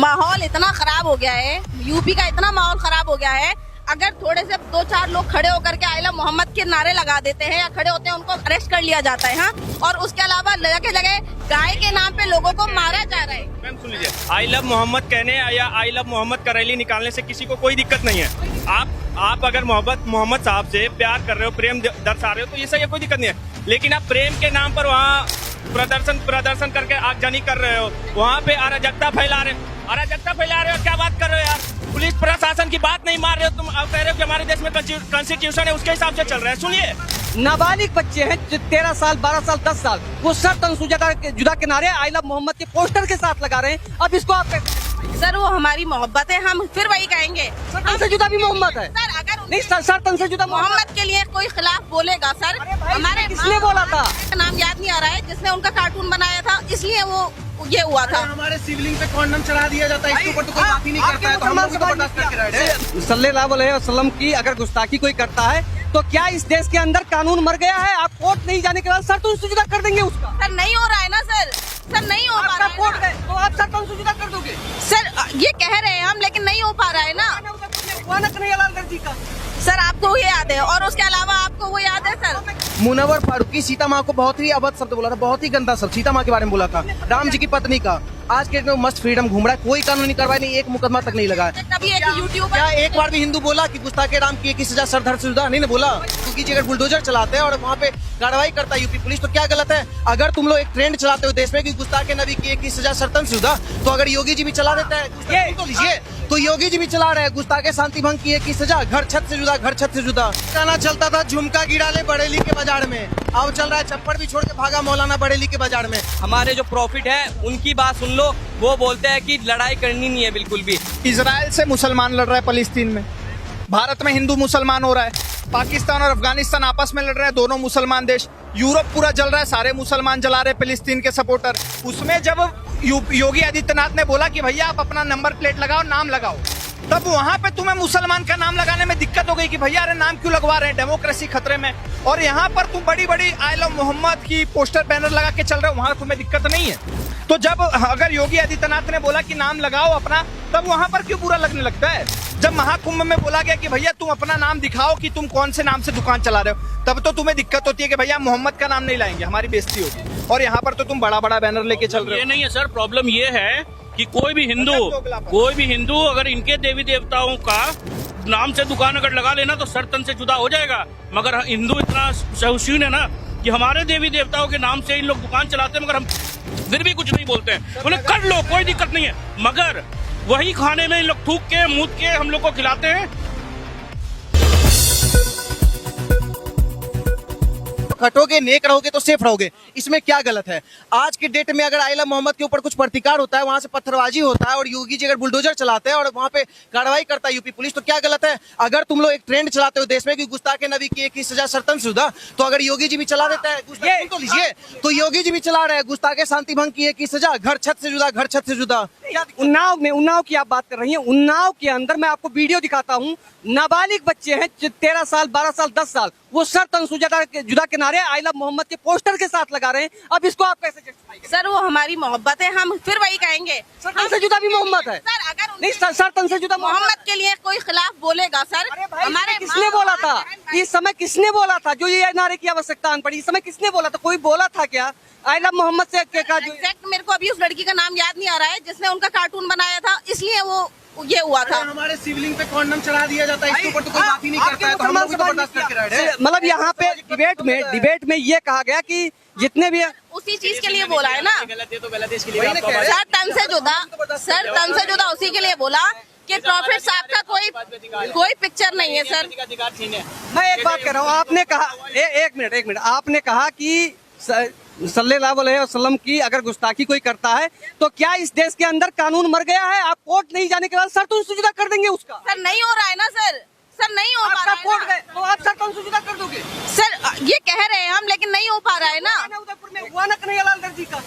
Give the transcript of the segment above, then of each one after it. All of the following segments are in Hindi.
माहौल इतना खराब हो गया है, यूपी का इतना माहौल खराब हो गया है। अगर थोड़े से 2-4 लोग खड़े होकर के आई लव मोहम्मद के नारे लगा देते हैं या खड़े होते हैं, उनको अरेस्ट कर लिया जाता है। हाँ, और उसके अलावा जगह जगह गाय के नाम पे लोगों को मारा जा रहा है। मैम सुन लीजिए, आई लव मोहम्मद कहने या आई लव मोहम्मद का रैली निकालने से किसी को कोई दिक्कत नहीं है। आप अगर मोहम्मद साहब से प्यार कर रहे हो, प्रेम दर्शा रहे हो, तो ये सही, कोई दिक्कत नहीं है। लेकिन आप प्रेम के नाम पर वहाँ प्रदर्शन करके आगजनी कर रहे हो, वहाँ पे अराजकता फैला रहे हो। क्या बात कर रहे हो यार? पुलिस प्रशासन की बात नहीं मान रहे हो तुम। अब कह रहे हो कि हमारे देश में कॉन्स्टिट्यूशन है, उसके हिसाब से चल रहा है। सुनिए, नाबालिग बच्चे हैं, 13 साल, 12 साल, 10 साल, वो सर तन जुदा के नारे आई लव मोहम्मद के पोस्टर के साथ लगा रहे हैं। अब इसको आप सर, वो हमारी मोहब्बत है, हम फिर वही कहेंगे। सर तन से जुदा भी मोहम्मद है सर। अगर नहीं सर तन से जुदा मोहम्मद के लिए कोई खिलाफ बोलेगा सर, हमारे किसने बोला था? नाम याद नहीं आ रहा है, जिसने उनका कार्टून बनाया था, इसलिए वो ये हुआ था। हमारे सिविलिंग पे कॉन्डम चढ़ा दिया जाता है, इसके ऊपर तो कोई बात ही नहीं करता है, तो हम लोग तो बर्दाश्त करके रह रहे हैं। सल्लल्लाहु अलैहि वसल्लम की अगर गुस्ताखी कोई करता है तो क्या इस देश के अंदर कानून मर गया है? आप कोर्ट नहीं जाने के बाद सर तुम जुदा कर देंगे उसका? सर नहीं हो रहा है ना सर, नहीं हो पा रहा है। कोर्ट गए तो आप सर तुम जुदा कर दोगे? सर ये कह रहे हैं हम, लेकिन नहीं हो पा रहा है ना। सर आपको वो याद है, और उसके अलावा आपको वो याद है सर? मुनव्वर फारूकी सीता माँ को बहुत ही अभद्र शब्द बोला था, बहुत ही गंदा शब्द सीता माँ के बारे में बोला था, राम जी की पत्नी का। आज के डेट में मस्त फ्रीडम घूम रहा है, कोई कानूनी कार्रवाई नहीं, एक मुकदमा तक नहीं लगा है। कभी एक यूट्यूबर क्या एक बार भी हिंदू बोला कि गुस्ताखे राम की सजा सर धड़ से जुदा? नहीं बोला। क्योंकि अगर बुलडोजर चलाते हैं और वहाँ पे कार्रवाई करता है यूपी पुलिस, तो क्या गलत है? अगर तुम लोग एक ट्रेंड चलाते हो देश में कि गुस्ताखे नबी की सजा सरतन से जुदा, तो अगर योगी जी भी चला देता है तो लीजिए, तो योगी जी भी चला रहे हैं गुस्ताखे शांति भंग की सजा, घर छत से जुदा, घर छत से जुदा। गाना चलता था झुमका गिरा ले बरेली के बाजार में, अब चल रहा है चप्पड़ भी छोड़ के भागा मौलाना बरेली के बाजार में। हमारे जो प्रॉफिट है उनकी बात सुन लो, वो बोलते हैं कि लड़ाई करनी नहीं है बिल्कुल भी। इजराइल से मुसलमान लड़ रहा है फलस्तीन में, भारत में हिंदू मुसलमान हो रहा है, पाकिस्तान और अफगानिस्तान आपस में लड़ रहे हैं, दोनों मुसलमान देश, यूरोप पूरा जल रहा है, सारे मुसलमान जला रहे फलस्तीन के सपोर्टर। उसमें जब योगी आदित्यनाथ ने बोला कि भैया आप अपना नंबर प्लेट लगाओ, नाम लगाओ, तब वहां पे तुम्हें मुसलमान का नाम लगाने में दिक्कत हो गई कि भैया अरे नाम क्यों लगवा रहे हैं, डेमोक्रेसी खतरे में। और यहाँ पर तुम बड़ी बड़ी आई लव मोहम्मद की पोस्टर बैनर लगा के चल रहे हो, वहां तुम्हें दिक्कत नहीं है। तो जब अगर योगी आदित्यनाथ ने बोला कि नाम लगाओ अपना, तब वहां पर क्यों बुरा लगने लगता है? जब महाकुंभ में बोला गया कि भैया तुम अपना नाम दिखाओ कि तुम कौन से नाम से दुकान चला रहे हो, तब तो तुम्हें दिक्कत होती है कि भैया मोहम्मद का नाम नहीं लाएंगे, हमारी बेइज्जती होगी। और यहाँ पर तो तुम बड़ा बड़ा बैनर लेके चल रहे हो। ये नहीं है सर, प्रॉब्लम ये है कि कोई भी हिंदू अगर इनके देवी देवताओं का नाम से दुकान अगर लगा लेना तो सर तन से जुदा हो जाएगा। मगर हिंदू इतना शौकीन है ना कि हमारे देवी देवताओं के नाम से इन लोग दुकान चलाते हैं, मगर हम फिर भी कुछ नहीं बोलते हैं, बोले कर लो कोई दिक्कत नहीं है। मगर वही खाने में इन लोग थूक के मूत के हम लोग को खिलाते हैं। कटोगे, नेक रहोगे तो सेफ रहोगे, इसमें क्या गलत है? आज के डेट में अगर आई लव मोहम्मद के ऊपर कुछ प्रतिकार होता है, वहां से पत्थरबाजी होता है, और योगी जी अगर बुलडोजर चलाते हैं और वहां पे कार्रवाई करता है यूपी पुलिस, तो क्या गलत है? अगर तुम लोग एक ट्रेंड चलाते हो देश में कि गुस्ताखे नबी की सजा सरतन से जुदा, तो अगर योगी जी भी चला देता है तो लीजिए, तो योगी जी भी चला रहे हैं गुस्ताखे शांति भंग की सजा, घर छत से जुदा, घर छत से जुदा। उन्नाव की आप बात कर रही हैं, उन्नाव के अंदर मैं आपको वीडियो दिखाता हूँ, नाबालिग बच्चे हैं, 13 साल, 12 साल, 10 साल, वो सर तन जुदा के नारे आई लव मोहम्मद के पोस्टर के साथ लगा रहे हैं। अब इसको आप कैसे जस्टिफाई करें? सर, वो हमारी मोहब्बत है, हम फिर वही कहेंगे। सर तन से जुदा भी मोहम्मद है सर। अगर नहीं सर तन से जुदा मोहम्मद के लिए कोई खिलाफ बोलेगा सर, हमारे किसने बोला था? इस समय किसने बोला था जो ये नारे की आवश्यकता पड़ी? इस समय किसने बोला था? कोई बोला था क्या आई लव मोहम्मद से? एग्जैक्ट मेरे को अभी उस लड़की का नाम याद नहीं आ रहा है, जिसने उनका कार्टून बनाया था, इसलिए वो ये हुआ था। हमारे सिविलिंग पे कॉन्डम चढ़ा दिया जाता है, इसके ऊपर तो कोई बात ही नहीं करता है, तो हम लोग तो बर्दाश्त करके रह रहे हैं। मतलब यहाँ पे डिबेट में ये कहा गया कि जितने भी उसी चीज के लिए बोला है ना, गलत है तो गलत है, इसके लिए सर तन से जुदा उसी के लिए बोला कि प्रॉफिट साहब का कोई पिक्चर नहीं है सर। मैं एक बात कह रहा हूँ, आपने कहा एक मिनट, आपने कहा कि सल्लल्लाहु अलैहि वसल्लम की अगर गुस्ताखी कोई करता है तो क्या इस देश के अंदर कानून मर गया है? आप कोर्ट नहीं जाने के बाद सर तुम जुदा कर देंगे उसका? सर नहीं हो रहा है ना सर, नहीं हो पा रहा है। कोर्ट गए तो आप सर तुम जुदा कर दोगे? सर ये कह रहे हैं हम, लेकिन नहीं हो पा रहा है ना। उदयपुर में हुआ ना कन्हैयालाल दर्जी का?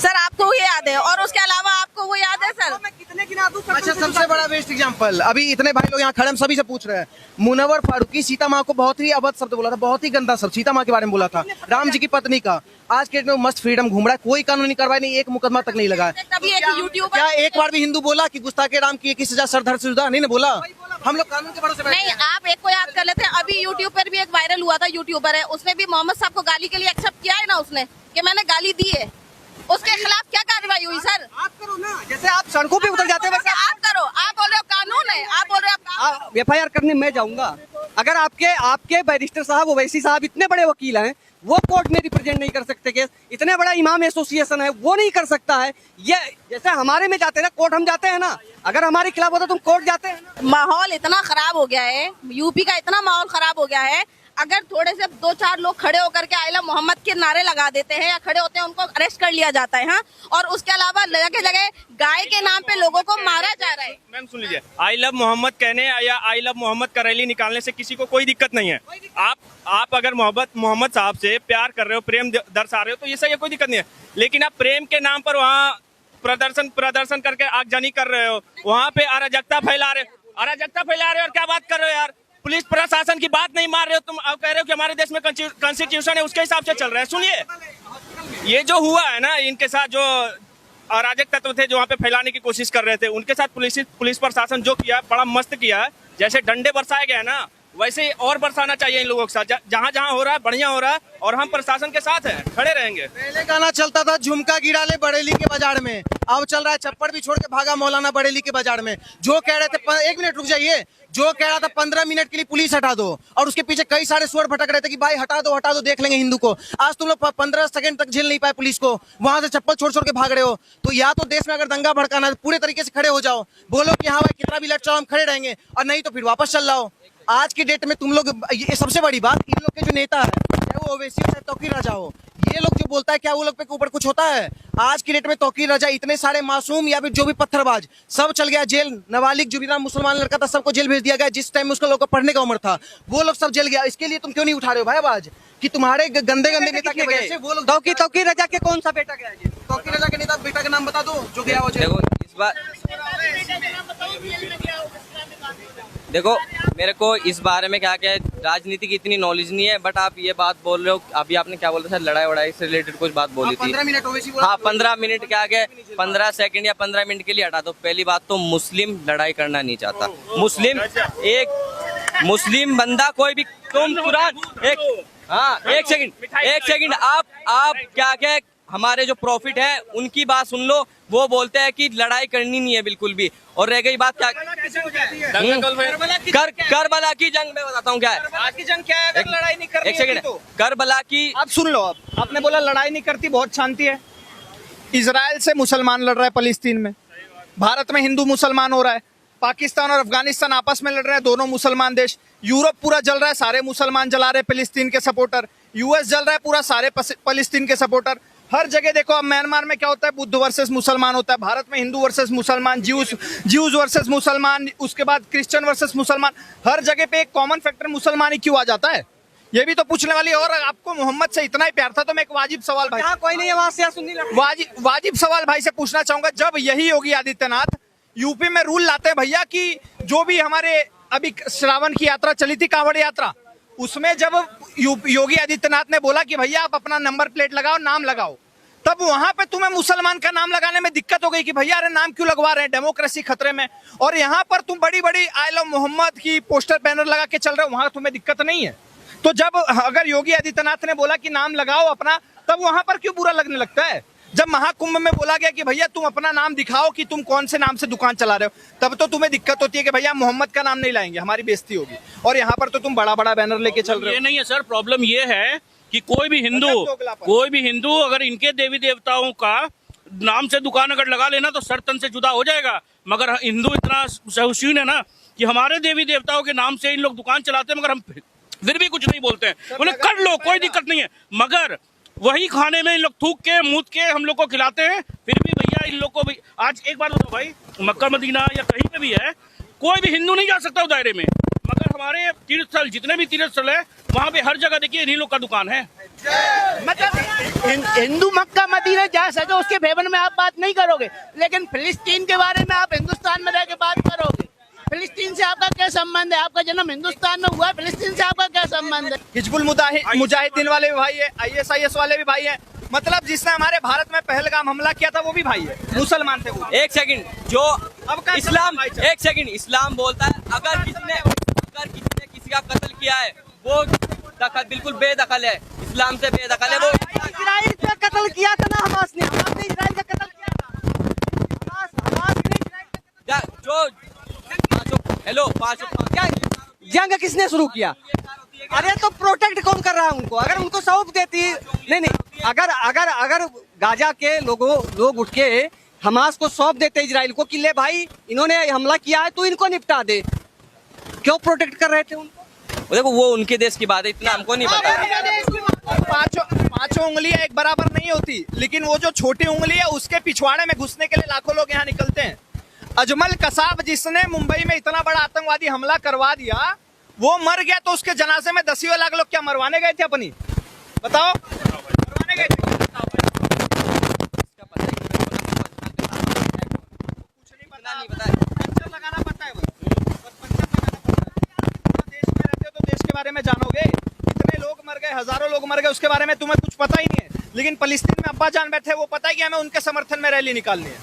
सर आपको वो याद है, और उसके अलावा आपको वो याद है सर? मैं कितने गिना दूं? अच्छा सबसे बड़ा बेस्ट एग्जांपल, अभी इतने भाई लोग यहाँ खड़े हम सभी से पूछ रहे हैं। मुनव्वर फारूकी सीता माँ को बहुत ही अभद्र शब्द बोला था, बहुत ही गंदा शब्द सीता माँ के बारे में बोला था, राम जी की पत्नी का। आज के डेट में मस्त फ्रीडम घूम रहा है, कोई कानूनी कार्रवाई नहीं, एक मुकदमा तक नहीं लगा है। तभी एक यूट्यूबर क्या एक बार भी हिंदू बोला कि गुस्ताखे राम की की सजा सर धड़ से जुदा नहीं ना बोला? हम लोग कानून के भरोसे बैठे नहीं, हैं। आप एक को याद कर लेते हैं। अभी यूट्यूब पर भी एक वायरल हुआ था, यूट्यूबर है, उसने भी मोहम्मद साहब को गाली के लिए एक्सेप्ट किया है ना उसने, कि मैंने गाली दी है। उसके खिलाफ क्या कार्रवाई हुई सर? आप करो ना, जैसे आप सड़कों पे उतर जाते हैं वैसे आप करो। आप बोल रहे हो कानून है, आप बोल रहे हो FIR करने मैं जाऊंगा। अगर आपके बैरिस्टर साहब ओवैसी साहब इतने बड़े वकील हैं, वो कोर्ट में रिप्रेजेंट नहीं कर सकते केस, इतने बड़ा इमाम एसोसिएशन है वो नहीं कर सकता है। ये जैसे हमारे में जाते हैं ना कोर्ट, हम जाते हैं ना, अगर हमारे खिलाफ होता तुम कोर्ट जाते हैं ना। माहौल इतना खराब हो गया है, यूपी का इतना माहौल खराब हो गया है। अगर थोड़े से 2-4 लोग खड़े होकर के आइला मोहम्मद के नारे लगा देते हैं या खड़े होते हैं, उनको अरेस्ट कर लिया जाता है। हाँ, और उसके अलावा जगह जगह गाय के नाम पे लोगों को मारा जा रहा है। मैम सुन लीजिए, आई लव मोहम्मद कहने या आई लव मोहम्मद का रैली निकालने से किसी को कोई दिक्कत नहीं है। आप अगर मोहम्मद साहब से प्यार कर रहे हो, प्रेम दर्शा रहे हो, तो ये सही है, कोई दिक्कत नहीं है। लेकिन आप प्रेम के नाम पर वहाँ प्रदर्शन करके आगजनी कर रहे हो, वहाँ पे अराजकता फैला रहे हो और क्या बात कर रहे हो यार? पुलिस प्रशासन की बात नहीं मान रहे हो तुम, अब कह रहे हो कि हमारे देश में कॉन्स्टिट्यूशन है, उसके हिसाब से चल रहा है। सुनिए, ये जो हुआ है ना, इनके साथ जो अराजक तत्व थे जो वहाँ पे फैलाने की कोशिश कर रहे थे, उनके साथ पुलिस प्रशासन जो किया बड़ा मस्त किया है। जैसे डंडे बरसाए गए ना, वैसे ही और बरसाना चाहिए इन लोगों के साथ। जहाँ जहाँ हो रहा है बढ़िया हो रहा है, और हम प्रशासन के साथ हैं, खड़े रहेंगे। पहले गाना चलता था झुमका गिरा ले बरेली के बाजार में, अब चल रहा है चप्पड़ भी छोड़ के भागा मौलाना बरेली के बाजार में। जो कह रहे थे, एक मिनट रुक जाइए, जो कह रहा था 15 मिनट के लिए पुलिस हटा दो, और उसके पीछे कई सारे स्वर भटक रहे थे कि भाई हटा दो देख लेंगे हिंदू को। आज तुम लोग 15 सेकंड तक झेल नहीं पाए पुलिस को, वहां से चप्पल छोड़ छोड़ के भाग रहे हो। तो या तो देश में अगर दंगा भड़काना है पूरे तरीके से खड़े हो जाओ, बोलो कि हाँ भाई कितना भी लट जाओ हम खड़े रहेंगे, और नहीं तो फिर वापस चल जाओ। आज की डेट में तुम लोग, ये सबसे बड़ी बात, इन लोग के जो नेता है, चाहे वो ओवैसी हो तौकीर राजा हो, ये लोग जो बोलता है क्या वो लोग पे ऊपर कुछ होता है? आज की डेट में तौकीर राजा, इतने सारे मासूम या फिर जो भी पत्थरबाज, सब चल गया जेल। नाबालिग जो भी मुसलमान लड़का था सबको जेल भेज दिया गया, जिस टाइम में उसका लोग को पढ़ने का उम्र था, वो लोग सब जेल गया। इसके लिए तुम क्यों नहीं उठा रहे हो भाई आवाज कि तुम्हारे गंदे नेता की वजह से वो लोग? तौकीर रजा के कौन सा बेटा गया जी? तौकीर राजा के नेता बेटा का नाम बता दो जो गया हो जेल। देखो इस बार, देखो मेरे को इस बारे में क्या क्या राजनीति की इतनी नॉलेज नहीं है, बट आप ये बात बोल रहे हो, अभी आपने क्या बोला था, लड़ाई वड़ाई से रिलेटेड कुछ बात बोली थी। 15 मिनट ओवैसी बोला। हाँ, 15 मिनट के आगे 15 सेकंड या 15 मिनट के लिए हटा दो। पहली बात तो मुस्लिम लड़ाई करना नहीं चाहता। मुस्लिम बंदा कोई भी, तुम कुरान एक सेकंड आप क्या क्या हमारे जो प्रॉफिट है उनकी बात सुन लो। वो बोलते हैं कि लड़ाई करनी नहीं है बिल्कुल भी। और रह गई बात क्या, करबला की जंग में बताता हूँ क्या है। आज की जंग क्या है अगर लड़ाई नहीं करनी? एक सेकंड, करबला की, आप सुन लो। आपने बोला लड़ाई नहीं करती, बहुत शांति है। इजराइल से मुसलमान लड़ रहा है फलस्तीन में, भारत में हिंदू मुसलमान हो रहा है, पाकिस्तान और अफगानिस्तान आपस में लड़ रहे हैं, दोनों मुसलमान देश। यूरोप पूरा जल रहा है, सारे मुसलमान जला रहे हैं फलस्तीन के सपोर्टर। यूएस जल रहा है पूरा, सारे फलस्तीन के सपोर्टर। हर जगह देखो, अब म्यांमार में क्या होता है, बुद्ध वर्सेस मुसलमान होता है। भारत में हिंदू वर्सेस मुसलमान, ज्यूज वर्सेस मुसलमान, उसके बाद क्रिश्चियन वर्सेस मुसलमान। हर जगह पे एक कॉमन फैक्टर मुसलमान ही क्यों आ जाता है, ये भी तो पूछने वाली। और आपको मोहम्मद से इतना ही प्यार था तो मैं एक वाजिब सवाल भाई, कोई नहीं है वहां से सुनी वाजिब सवाल भाई से पूछना चाहूंगा। जब यही योगी आदित्यनाथ यूपी में रूल लाते हैं भैया कि जो भी हमारे अभी श्रावण की यात्रा चली थी, कांवड़ यात्रा, उसमें जब योगी आदित्यनाथ ने बोला कि भैया आप अपना नंबर प्लेट लगाओ, नाम लगाओ, तब वहां पे तुम्हें मुसलमान का नाम लगाने में दिक्कत हो गई कि भैया अरे नाम क्यों लगवा रहे हैं, डेमोक्रेसी खतरे में। और यहाँ पर तुम बड़ी बड़ी आई लव मोहम्मद की पोस्टर बैनर लगा के चल रहे हो, वहां तुम्हें दिक्कत नहीं है। तो जब अगर योगी आदित्यनाथ ने बोला कि नाम लगाओ अपना, तब वहां पर क्यों बुरा लगने लगता है? जब महाकुंभ में बोला गया कि भैया तुम अपना नाम दिखाओ कि तुम कौन से नाम से दुकान चला रहे हो, तब तो तुम्हें दिक्कत होती है कि भैया मोहम्मद का नाम नहीं लाएंगे, हमारी बेइज्जती होगी। और यहाँ पर तो तुम बड़ा बड़ा बैनर लेके चल रहे हो। ये नहीं है सर, प्रॉब्लम ये है कि कोई भी हिंदू अगर इनके देवी देवताओं का नाम से दुकान अगर लगा लेना तो सर तन से जुदा हो जाएगा। मगर हिंदू इतना सहुशीन है ना कि हमारे देवी देवताओं के नाम से इन लोग दुकान चलाते हैं, मगर हम फिर भी कुछ नहीं बोलते हैं। बोले कर लो, कोई दिक्कत नहीं है। मगर वही खाने में इन लोग थूक के मूत के हम लोग को खिलाते हैं, फिर भी भैया इन लोग को भी। आज एक बात बताओ भाई, मक्का मदीना या कहीं पे भी है, कोई भी हिंदू नहीं जा सकता उस दायरे में। मगर हमारे तीर्थ स्थल, जितने भी तीर्थ स्थल है, वहाँ पे हर जगह देखिए इन्हीं लोग का दुकान है। मतलब हिंदू मक्का मदीना जा सके उसके फेवर में आप बात नहीं करोगे, लेकिन फिलिस्तीन के बारे में आप हिंदुस्तान में रह के बात आपका क्या संबंध है? आपका जन्म हिंदुस्तान में हुआ है, फिलिस्तीन से आपका क्या संबंध है? हिजबुल मुजाहिदीन वाले भी भाई है, ISIS वाले भी भाई है। मतलब जिसने हमारे भारत में पहलगाम हमला किया था वो भी भाई है, मुसलमान थे वो। एक सेकंड, जो अब का इस्लाम, भाई साहब? एक सेकंड, इस्लाम बोलता है अगर किसी ने किसी का कत्ल किया है वो दखल, बिल्कुल बेदखल है, इस्लाम से बेदखल है वो। इजराइल का कत्ल किया था ना हमास ने इजराइल का कत्ल किया था। हमास ने इजराइल का जो हेलो क्या जंग किसने शुरू किया? अरे तो प्रोटेक्ट कौन कर रहा है उनको? अगर उनको सौंप देती, नहीं, अगर गाजा के लोग उठ के हमास को सौंप देते इजराइल को कि ले भाई इन्होंने हमला किया है तो इनको निपटा दे, क्यों प्रोटेक्ट कर रहे थे उनको? देखो वो उनके देश की बात है, इतना हमको नहीं पता। पांचों उंगलियां एक बराबर नहीं होती, लेकिन वो जो छोटी उंगली है उसके पिछवाड़े में घुसने के लिए लाखों लोग यहाँ निकलते हैं। अजमल कसाब जिसने मुंबई में इतना बड़ा आतंकवादी हमला करवा दिया, वो मर गया तो उसके जनाजे में 10 लाख लोग क्या मरवाने गए थे अपनी? बताओ, मरवाने गए थे? कुछ नहीं पता, पंचर लगाना पता है, देश में रहते हो तो देश के बारे में जानोगे। इतने लोग मर गए, हजारों लोग मर गए, उसके बारे में तुम्हें कुछ पता ही नहीं है। लेकिन फलस्तीन में अब्बा जान बैठे, वो पता है कि हमें उनके समर्थन में रैली निकालनी है,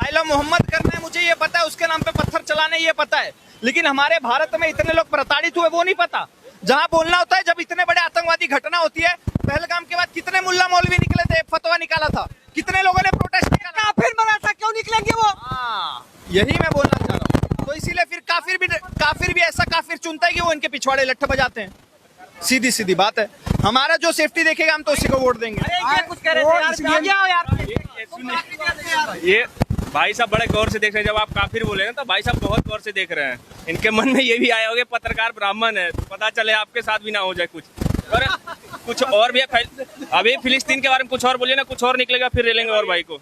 आई लव मोहम्मद करना है, मुझे ये पता है, उसके नाम पे पत्थर चलाने ये पता है। लेकिन हमारे भारत में इतने लोग प्रताड़ित हुए वो नहीं पता। जहां बोलना होता है, जब इतने बड़े आतंकवादी घटना होती है, पहलगाम के बाद कितने मुल्ला मौलवी निकले थे, फतवा निकाला था, कितने लोगों ने प्रोटेस्ट निकाला, काफिर मरा था, क्यों निकलेंगे वो? यही मैं बोलना चाह रहा हूँ। तो इसीलिए फिर काफिर भी ऐसा काफिर चुनता है कि वो इनके पिछवाड़े लट्ठ बजाते हैं। सीधी बात है। हमारा जो सेफ्टी देखेगा हम तो उसी को वोट देंगे। कुछ कह रहे थे यार, ये भाई साहब बड़े गौर से देख रहे हैं। जब आप काफिर बोले ना तो भाई साहब बहुत गौर से देख रहे हैं। इनके मन में ये भी आया होगा पत्रकार ब्राह्मण है, तो पता चले आपके साथ भी ना हो जाए कुछ। और कुछ और भी है, अभी फिलिस्तीन के बारे में कुछ और बोलिए ना, कुछ और निकलेगा फिर ले लेंगे और भाई को।